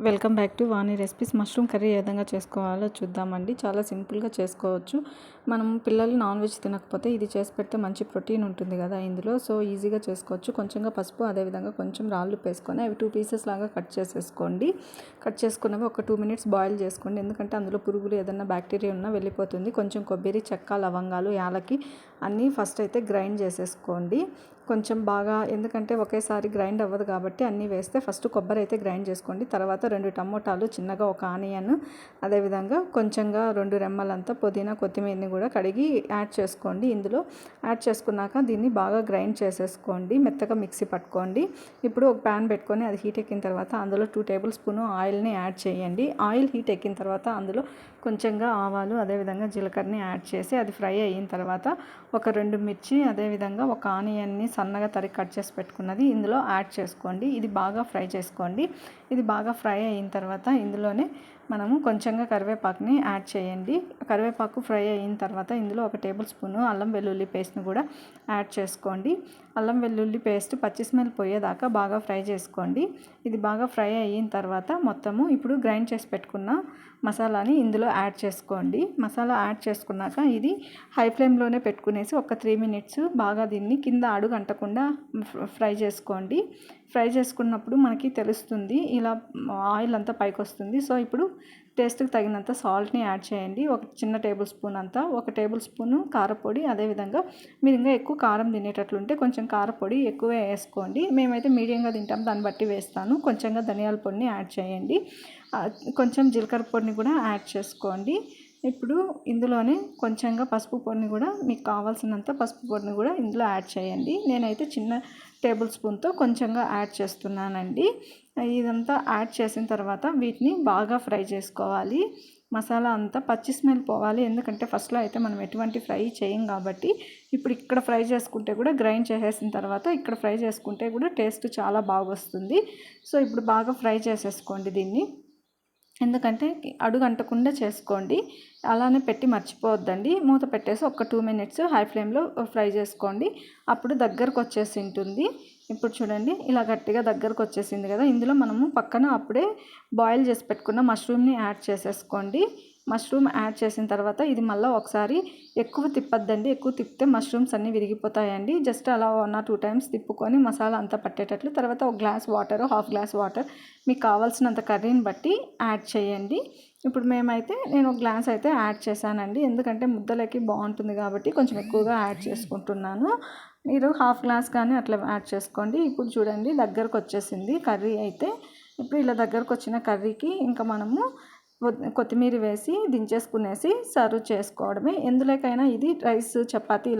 Welcome back to Vani recipes. Mushroom curry ఏ విధంగా చేసుకోవాలో చూద్దామండి. చాలా సింపుల్గా చేసుకోవచ్చు. మనం పిల్లలు నాన్ వెజ్ తినకపోతే ఇది చేసి పెడితే మంచి ప్రోటీన్ ఉంటుంది కదా ఇందులో. సో ఈజీగా చేసుకోవచ్చు. కొంచెంగా పసుపు, అదేవిధంగా కొంచెం రాళ్ళు వేసుకొని అవి 2 పీసెస్ లాగా కట్ చేసేసుకోండి. కట్ చేసుకున్నవి ఒక 2 మినిట్స్ బాయిల్ చేసుకోండి. ఎందుకంటే అందులో పురుగులు ఏదైనా బ్యాక్టీరియా ఉన్నా వెళ్ళిపోతుంది. కొంచెం కొబ్బరి, చెక్క, లవంగాలు, యాలకి అన్నీ ఫస్ట్ అయితే గ్రైండ్ చేసేసుకోండి. కొంచెం బాగా, ఎందుకంటే ఒకేసారి గ్రైండ్ అవ్వదు కాబట్టి అన్నీ వేస్తే ఫస్ట్ కొబ్బరి అయితే గ్రైండ్ చేసుకోండి. తర్వాత 2 టమోటాలు, చిన్నగా ఒక ఆనియన్, అదేవిధంగా కొంచెంగా 2 రెమ్మలంతా పుదీనా, కొత్తిమీరని కూడా కడిగి యాడ్ చేసుకోండి. ఇందులో యాడ్ చేసుకున్నాక దీన్ని బాగా గ్రైండ్ చేసేసుకోండి. మెత్తగా మిక్సీ పట్టుకోండి. ఇప్పుడు ఒక ప్యాన్ పెట్టుకొని అది హీట్ ఎక్కిన తర్వాత అందులో 2 టేబుల్ స్పూన్ ఆయిల్ని యాడ్ చేయండి. ఆయిల్ హీట్ ఎక్కిన తర్వాత అందులో కొంచెంగా ఆవాలు, అదేవిధంగా జీలకర్రని యాడ్ చేసి అది ఫ్రై అయిన తర్వాత ఒక 2 మిర్చి, అదేవిధంగా ఒక ఆనియన్ని సన్నగా తరిగి కట్ చేసి పెట్టుకున్నది ఇందులో యాడ్ చేసుకోండి. ఇది బాగా ఫ్రై చేసుకోండి. ఇది బాగా ఫ్రై అయిన తర్వాత ఇందులోనే మనము కొంచెంగా కరివేపాకుని యాడ్ చేయండి. కరివేపాకు ఫ్రై అయిన తర్వాత ఇందులో ఒక టేబుల్ స్పూన్ అల్లం వెల్లుల్లి పేస్ట్ని కూడా యాడ్ చేసుకోండి. అల్లం వెల్లుల్లి పేస్ట్ పచ్చి స్మెల్ పోయేదాకా బాగా ఫ్రై చేసుకోండి. ఇది బాగా ఫ్రై అయిన తర్వాత మొత్తము ఇప్పుడు గ్రైండ్ చేసి పెట్టుకున్న మసాలాని ఇందులో యాడ్ చేసుకోండి. మసాలా యాడ్ చేసుకున్నాక ఇది హై ఫ్లేమ్లోనే పెట్టుకునేసి ఒక 3 మినిట్స్ బాగా దీన్ని కింద అడుగు అంటకుండా ఫ్రై చేసుకోండి. ఫ్రై చేసుకున్నప్పుడు మనకి తెలుస్తుంది, ఇలా ఆయిల్ అంతా పైకి వస్తుంది. సో ఇప్పుడు టేస్ట్కి తగినంత సాల్ట్ని యాడ్ చేయండి. ఒక చిన్న టేబుల్ స్పూన్ అంతా, ఒక టేబుల్ స్పూను కారపొడి, అదేవిధంగా మీరు ఇంకా ఎక్కువ కారం తినేటట్లుంటే కొంచెం కారపొడి ఎక్కువే వేసుకోండి. మేమైతే మీడియంగా తింటాం, దాన్ని బట్టి వేస్తాను. కొంచెంగా ధనియాల పొడిని యాడ్ చేయండి. కొంచెం జీలకర్ర పొడిని కూడా యాడ్ చేసుకోండి. ఇప్పుడు ఇందులోనే కొంచెంగా పసుపు పొడిని కూడా, మీకు కావాల్సినంత పసుపు పొడిని కూడా ఇందులో యాడ్ చేయండి. నేనైతే చిన్న టేబుల్ స్పూన్తో కొంచెంగా యాడ్ చేస్తున్నానండి. ఇదంతా యాడ్ చేసిన తర్వాత వీటిని బాగా ఫ్రై చేసుకోవాలి. మసాలా అంతా పచ్చి స్మెల్ పోవాలి. ఎందుకంటే ఫస్ట్లో అయితే మనం ఎటువంటి ఫ్రై చేయం కాబట్టి ఇప్పుడు ఇక్కడ ఫ్రై చేసుకుంటే కూడా, గ్రైండ్ చేసేసిన తర్వాత ఇక్కడ ఫ్రై చేసుకుంటే కూడా టేస్ట్ చాలా బాగా వస్తుంది. సో ఇప్పుడు బాగా ఫ్రై చేసేసుకోండి దీన్ని. ఎందుకంటే అడుగు అంటకుండా చేసుకోండి. అలానే పెట్టి మర్చిపోవద్దండి. మూత పెట్టేసి ఒక 2 మినిట్స్ హై ఫ్లేమ్లో ఫ్రై చేసుకోండి. అప్పుడు దగ్గరకు వచ్చేసి ఉంటుంది. ఇప్పుడు చూడండి, ఇలా గట్టిగా దగ్గరకు వచ్చేసింది కదా. ఇందులో మనము పక్కన అప్పుడే బాయిల్ చేసి పెట్టుకున్న మష్రూమ్ని యాడ్ చేసేసుకోండి. మష్రూమ్ యాడ్ చేసిన తర్వాత ఇది మళ్ళీ ఒకసారి ఎక్కువ తిప్పద్దండి. ఎక్కువ తిప్పితే మష్రూమ్స్ అన్నీ విరిగిపోతాయండి. జస్ట్ అలా 1 or 2 టైమ్స్ తిప్పుకొని మసాలా అంతా పట్టేటట్లు, తర్వాత ఒక glass water, half glass water మీకు కావాల్సినంత కర్రీని బట్టి యాడ్ చేయండి. ఇప్పుడు నేను ఒక గ్లాస్ అయితే యాడ్ చేశానండి. ఎందుకంటే ముద్దలకి బాగుంటుంది కాబట్టి కొంచెం ఎక్కువగా యాడ్ చేసుకుంటున్నాను. మీరు హాఫ్ గ్లాస్ కానీ అట్లా యాడ్ చేసుకోండి. ఇప్పుడు చూడండి దగ్గరకు వచ్చేసింది కర్రీ అయితే. ఇప్పుడు ఇలా దగ్గరకు వచ్చిన కర్రీకి ఇంకా మనము కొత్తిమీర వేసి దించేసుకునేసి సర్వ్ చేసుకోవడమే. ఎందులోకైనా ఇది రైస్, చపాతీ